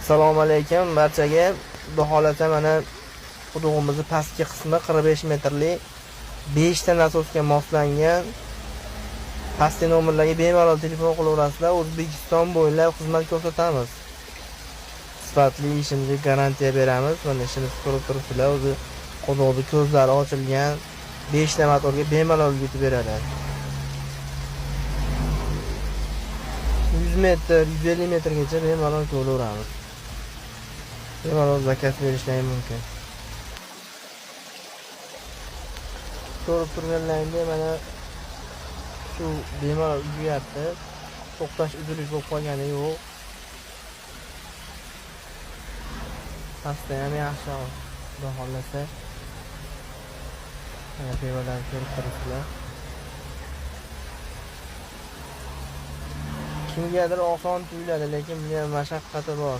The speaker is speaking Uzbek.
Assalomu alaykum barchaga. Xudo xolasa mana quduqimizning pastki qismi 45 metrli 5 ta nasosga moslangan. Pastki nomerlarga bemalol telefon qilaverasizlar. O'zbekiston bo'ylab xizmat ko'rsatamiz. Sifatli ishimizga garantiya beramiz. Mana ishimiz ko'rib turibsizlar, o'zi quduqning ko'zlari ochilgan 5 ta motorga bemalol yetib beradi. 100 metr, 150 metrgacha bemalol ko'raveramiz. Bemalol zakaz berishlar mumkin. Ko'rib turganlaringda mana shu bemalol uzyapti. To'xtash uzilish bo'lib qolgani yo'q. Pastda ham yaxshi, xudo xolasa. Mana bevalar ko'rib turibsizlar. Kimgadir oson tuyuladi, lekin bunda mashaqqati bor.